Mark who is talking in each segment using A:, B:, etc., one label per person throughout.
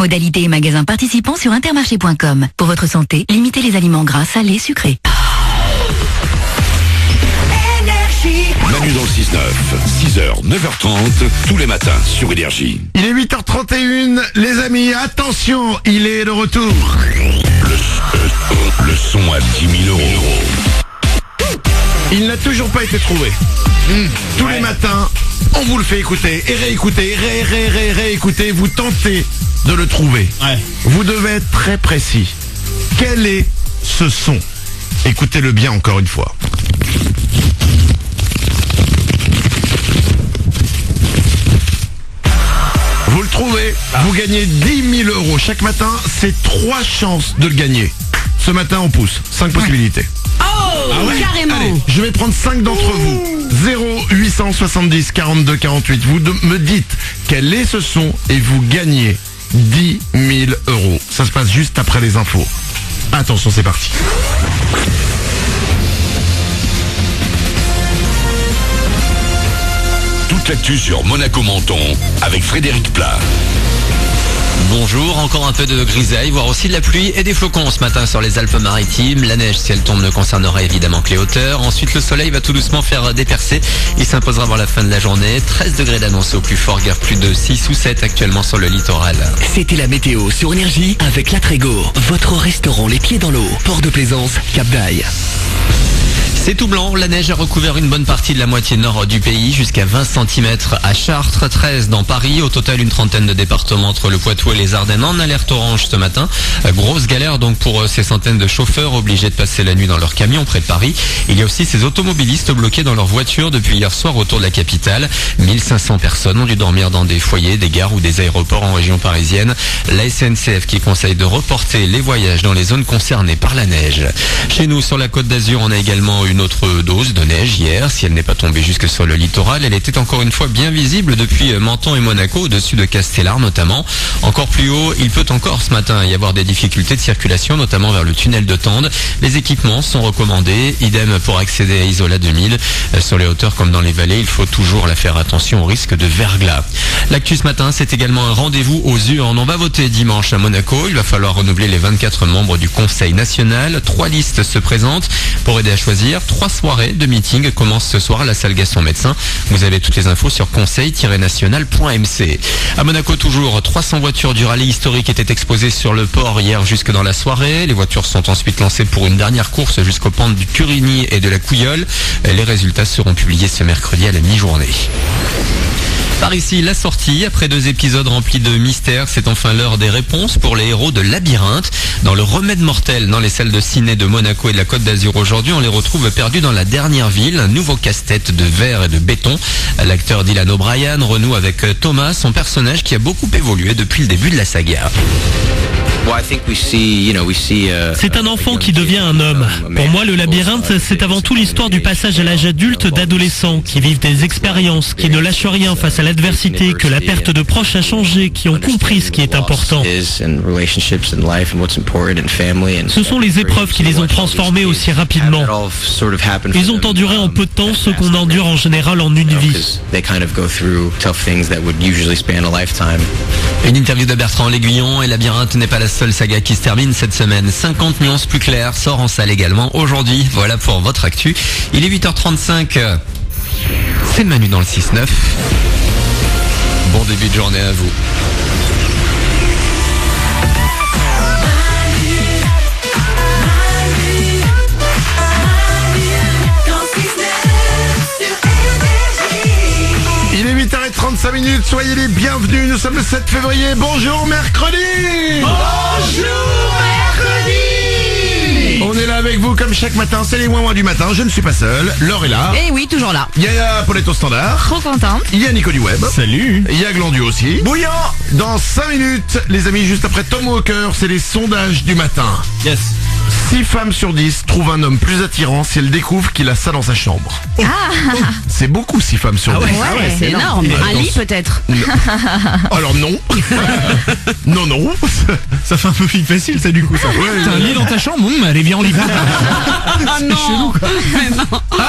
A: Modalités et magasins participants sur intermarché.com. Pour votre santé, limitez les aliments gras, salés, sucrés.
B: Manu dans le 6-9, 6h, 9h30, tous les matins sur Énergie.
C: Il est 8h31, les amis, attention, il est de retour.
B: Le son à 10 000 euros.
C: Il n'a toujours pas été trouvé. Tous les matins, on vous le fait écouter et réécouter, réécouter, vous tentez de le trouver.
D: Ouais.
C: Vous devez être très précis. Quel est ce son? Écoutez-le bien encore une fois. Vous le trouvez, vous gagnez 10 000 euros. Chaque matin, c'est 3 chances de le gagner. Ce matin, on pousse 5 possibilités.
E: Carrément.
C: Allez, je vais prendre 5 d'entre vous. 0870 42 48. Vous me dites quel est ce son et vous gagnez 10 000 euros. Ça se passe juste après les infos. Attention, c'est parti.
B: Toute l'actu sur Monaco Menton avec Frédéric Plat.
F: Bonjour, encore un peu de grisaille, voire aussi de la pluie et des flocons ce matin sur les Alpes-Maritimes. La neige, si elle tombe, ne concernera évidemment que les hauteurs. Ensuite, le soleil va tout doucement faire des percées. Il s'imposera avant la fin de la journée. 13 degrés d'annonce au plus fort, guère plus de 6 ou 7 actuellement sur le littoral.
G: C'était la météo sur Énergie avec l'Atrégo, votre restaurant les pieds dans l'eau, Port de Plaisance, Cap d'Aille.
F: C'est tout blanc, la neige a recouvert une bonne partie de la moitié nord du pays, jusqu'à 20 cm à Chartres, 13 dans Paris. Au total, une trentaine de départements entre le Poitou et les Ardennes en alerte orange ce matin. Grosse galère donc pour ces centaines de chauffeurs obligés de passer la nuit dans leur camion près de Paris. Il y a aussi ces automobilistes bloqués dans leur voiture depuis hier soir autour de la capitale. 1500 personnes ont dû dormir dans des foyers, des gares ou des aéroports en région parisienne. La SNCF qui conseille de reporter les voyages dans les zones concernées par la neige. Chez nous, sur la Côte d'Azur, on a également une autre dose de neige hier. Si elle n'est pas tombée jusque sur le littoral, elle était encore une fois bien visible depuis Menton et Monaco, au-dessus de Castellar notamment. Encore plus haut, il peut encore ce matin y avoir des difficultés de circulation, notamment vers le tunnel de Tende. Les équipements sont recommandés, idem pour accéder à Isola 2000. Sur les hauteurs comme dans les vallées, il faut toujours faire attention au risque de verglas. L'actu ce matin, c'est également un rendez-vous aux urnes. On va voter dimanche à Monaco. Il va falloir renouveler les 24 membres du Conseil national. 3 listes se présentent pour aider à choisir. 3 soirées de meeting commencent ce soir à la salle Gaston Médecin. Vous avez toutes les infos sur conseil-national.mc. À Monaco toujours, 300 voitures du rallye historique étaient exposées sur le port hier jusque dans la soirée. Les voitures sont ensuite lancées pour une dernière course jusqu'aux pentes du Curigny et de la Couilleule. Les résultats seront publiés ce mercredi à la mi-journée. Par ici, la sortie. Après 2 épisodes remplis de mystères, c'est enfin l'heure des réponses pour les héros de Labyrinthe. Dans le remède mortel, dans les salles de ciné de Monaco et de la Côte d'Azur aujourd'hui, on les retrouve perdus dans la dernière ville. Un nouveau casse-tête de verre et de béton. L'acteur Dylan O'Brien renoue avec Thomas, son personnage qui a beaucoup évolué depuis le début de la saga.
H: C'est un enfant qui devient un homme. Pour moi, le labyrinthe, c'est avant tout l'histoire du passage à l'âge adulte d'adolescents qui vivent des expériences, qui ne lâchent rien face à l'adversité, que la perte de proches a changé, qui ont compris ce qui est important. Ce sont les épreuves qui les ont transformés aussi rapidement. Ils ont enduré en peu de temps ce qu'on endure en général en une vie.
F: Une interview de Bertrand L'Aiguillon et Labyrinthe n'est pas la seule saga qui se termine cette semaine. 50 nuances plus claires sort en salle également aujourd'hui. Voilà pour votre actu. Il est 8h35. C'est Manu dans le 6-9. Bon début de journée à vous.
C: Il est 8h35, soyez les bienvenus, nous sommes le 7 février, bonjour mercredi. On est là avec vous comme chaque matin, c'est les ouin-ouin du matin, je ne suis pas seul, Laure est là.
E: Et oui, toujours là.
C: Il y a Paulette au standard.
E: Trop contente.
C: Il y a Nico du web.
D: Salut.
C: Il y a Glandu aussi. Bouillant. Dans 5 minutes, les amis, juste après Tom Walker, c'est les sondages du matin.
D: Yes.
C: 6 femmes sur 10 trouvent un homme plus attirant si elles découvrent qu'il a ça dans sa chambre. C'est beaucoup 6 femmes sur 10.
E: Ouais, c'est énorme. Un lit peut-être.
C: Alors non. non.
D: Ça fait un peu fille facile ça du coup ça. T'as un lit dans ta chambre, elle est bien en lit.
E: Ah non.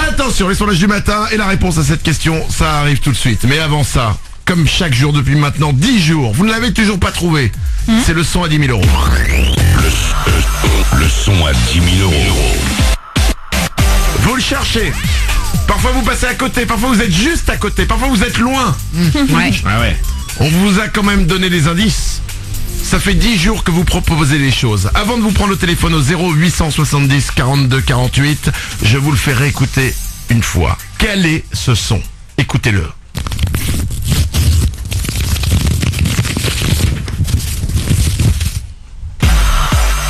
C: Attention, les sondages du matin et la réponse à cette question, ça arrive tout de suite. Mais avant ça, comme chaque jour depuis maintenant 10 jours. Vous ne l'avez toujours pas trouvé. C'est le son à 10 000 euros.
B: Le son à 10 000 euros.
C: Vous le cherchez. Parfois vous passez à côté, parfois vous êtes juste à côté, parfois vous êtes loin.
E: Ouais.
D: Ah ouais.
C: On vous a quand même donné des indices. Ça fait 10 jours que vous proposez les choses. Avant de vous prendre le téléphone au 0870 42 48, je vous le fais réécouter une fois. Quel est ce son? Écoutez-le.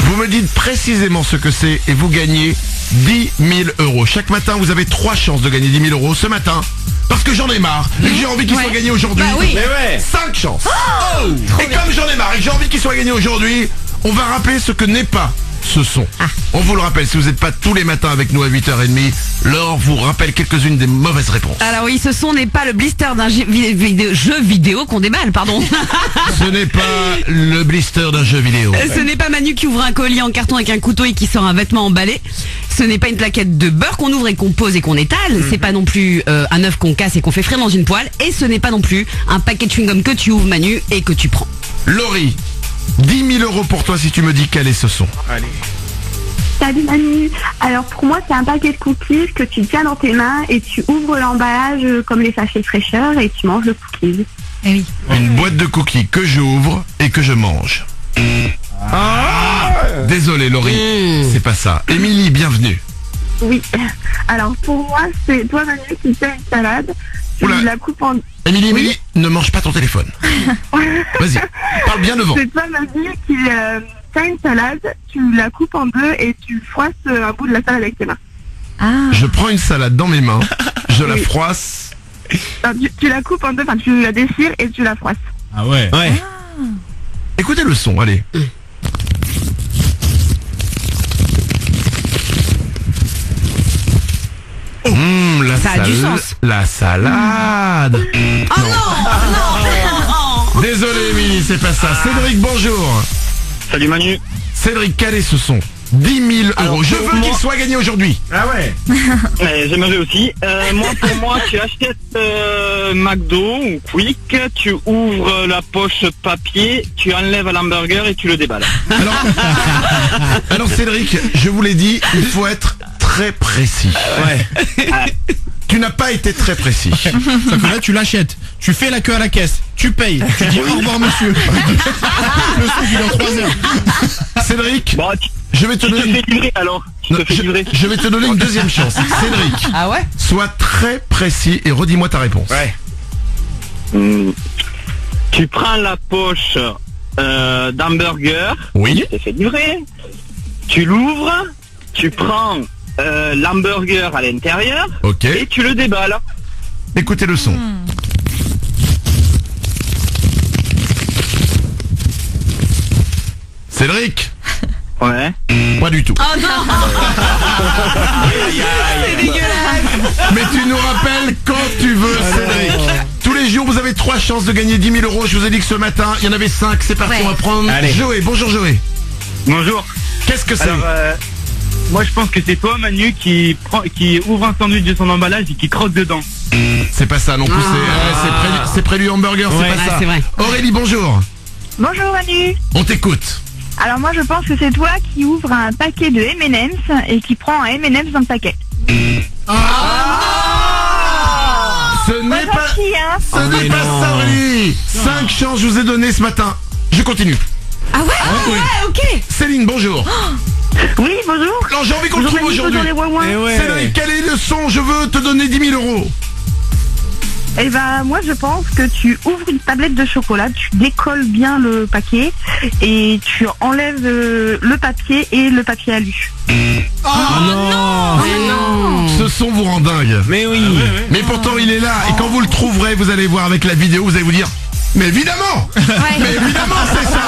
C: Vous me dites précisément ce que c'est et vous gagnez 10 000 euros. Chaque matin, vous avez 3 chances de gagner 10 000 euros. Ce matin, parce que j'en ai marre et que j'ai envie qu'il soit gagné aujourd'hui,
E: Bah oui.
C: 5 chances. Et comme j'en ai marre et que j'ai envie qu'il soit gagné aujourd'hui, on va rappeler ce que n'est pas ce son. On vous le rappelle, si vous n'êtes pas tous les matins avec nous à 8h30, Laure vous rappelle quelques-unes des mauvaises réponses.
E: Alors oui, ce son n'est pas le blister d'un jeu vidéo qu'on déballe, pardon.
C: Ce n'est pas le blister d'un jeu vidéo.
E: Ce n'est pas Manu qui ouvre un colis en carton avec un couteau et qui sort un vêtement emballé. Ce n'est pas une plaquette de beurre qu'on ouvre et qu'on pose et qu'on étale. C'est pas non plus un œuf qu'on casse et qu'on fait frire dans une poêle. Et ce n'est pas non plus un paquet de chewing-gum que tu ouvres, Manu, et que tu prends.
C: Laurie, 10 000 euros pour toi si tu me dis quel est ce son.
I: Salut Manu. Alors pour moi c'est un paquet de cookies que tu tiens dans tes mains et tu ouvres l'emballage comme les sachets fraîcheur et tu manges le cookies.
E: Eh oui.
C: Une boîte de cookies que j'ouvre et que je mange. Désolé Laurie, c'est pas ça. Émilie, bienvenue.
I: Oui. Alors pour moi c'est toi Manu qui tiens une salade, tu
C: Oula.
I: la coupes en...
C: Émilie, ne mange pas ton téléphone. Vas-y, parle bien devant.
I: C'est toi Manu qui tient une salade, tu la coupes en deux et tu froisses un bout de la salade avec tes mains.
C: Je prends une salade dans mes mains, je la froisse.
I: Enfin, tu la coupes en deux, enfin tu la déchires et tu la froisses.
D: Ah ouais. Ouais.
C: Écoutez le son, allez. La
E: Ça a du sens.
C: La salade. Non. Désolé Émilie, c'est pas ça. Cédric, bonjour.
J: Salut Manu.
C: Cédric, quel est ce son? 10 000 euros. Je veux qu'il soit gagné aujourd'hui.
D: Ah ouais.
J: J'aimerais aussi. Pour moi, tu achètes McDo ou Quick, tu ouvres la poche papier, tu enlèves l'hamburger et tu le déballes.
C: Alors Cédric, je vous l'ai dit, il faut être très précis.
D: Ouais.
C: Tu n'as pas été très précis.
D: Sauf que là, tu l'achètes. Tu fais la queue à la caisse. Tu payes. Tu dis au revoir, monsieur. Le son, il est en 3 heures.
C: Cédric,
J: Bon,
C: je vais te
J: tu te
C: donner...
J: fais livrer alors. Tu te fais livrer.
C: Je vais te donner une deuxième chance. Cédric,
E: Ah ouais?
C: sois très précis et redis-moi ta réponse.
J: Hmm. Tu prends la poche d'hamburger.
C: Oui.
J: Tu te fais livrer. Tu l'ouvres. Tu prends l'hamburger à l'intérieur.
C: Ok.
J: Et tu le déballes.
C: Écoutez le son. Cédric,
J: Ouais.
C: pas du tout.
E: Oh non. C'est dégueulasse.
C: Mais tu nous rappelles quand tu veux, Cédric. Tous les jours, vous avez 3 chances de gagner 10 000 euros. Je vous ai dit que ce matin, il y en avait 5. C'est parti,
E: Ouais.
C: on va prendre
D: Allez.
C: Joé. Bonjour Joé.
J: Bonjour.
C: Qu'est-ce que c'est?
J: Alors, moi je pense que c'est toi Manu qui ouvre un sandwich de son emballage et qui croque dedans.
C: C'est pas ça non plus. C'est prélu hamburger,
D: Ouais.
C: c'est pas
E: Ah,
C: ça.
E: c'est vrai.
C: Aurélie, bonjour.
I: Bonjour Manu.
C: On t'écoute.
I: Alors moi je pense que c'est toi qui ouvre un paquet de M&M's et qui prend un M&M's dans le paquet.
C: Ce n'est pas,
I: Gentil, hein.
C: ce n'est pas ça, Aurélie. 5 chances, je vous ai donné ce matin. Je continue.
E: Ah ouais? Ouais, ok.
C: Céline, bonjour.
I: Oui, bonjour.
C: Non, j'ai envie qu'on le
I: Bonjour
C: trouve
I: Manu,
C: aujourd'hui.
I: bonjour les Wouah-Wouah.
D: Eh ouais.
C: Cédric, quel est le son? Je veux te donner 10 000 euros.
I: Eh ben moi je pense que tu ouvres une tablette de chocolat, tu décolles bien le paquet et tu enlèves le papier et le papier alu.
D: non.
C: Ce son vous rend dingue.
D: Mais oui.
C: Mais pourtant il est là. Et quand vous le trouverez, vous allez voir avec la vidéo, vous allez vous dire: mais évidemment. Mais évidemment c'est ça.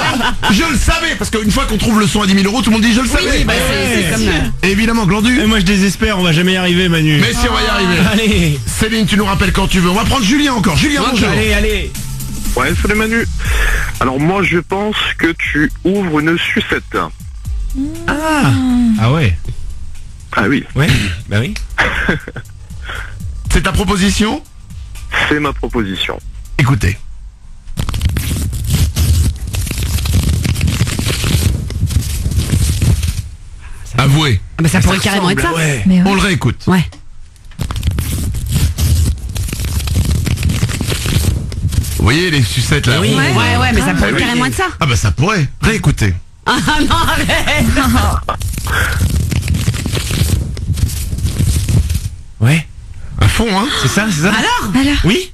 C: Je le savais. Parce qu'une fois qu'on trouve le son à 10 000 euros, tout le monde dit je le savais.
E: Bah, c'est comme...
C: Et évidemment Glandu.
D: Et moi, je désespère. On va jamais y arriver, Manu.
C: Mais si, on va y arriver.
D: Allez.
C: Céline, tu nous rappelles quand tu veux. On va prendre Julien encore. Julien, bonjour.
D: Allez.
K: Ouais, salut Manu. Alors moi je pense que tu ouvres une sucette.
D: Ah ouais.
K: Ah oui,
D: Ouais. Bah oui.
C: C'est ta proposition?
K: c'est ma proposition.
C: Écoutez. Avouez.
E: Ah bah ça pourrait carrément être ça.
C: Ouais.
A: Mais ouais.
C: On le réécoute.
E: Ouais.
C: Vous voyez les sucettes là?
E: Ouais, mais ça pourrait carrément être ça.
C: Ah bah ça pourrait. Réécoutez.
E: Ah non, arrête.
D: Ouais.
C: À fond, hein?
D: C'est ça, c'est ça.
E: Alors
D: Oui.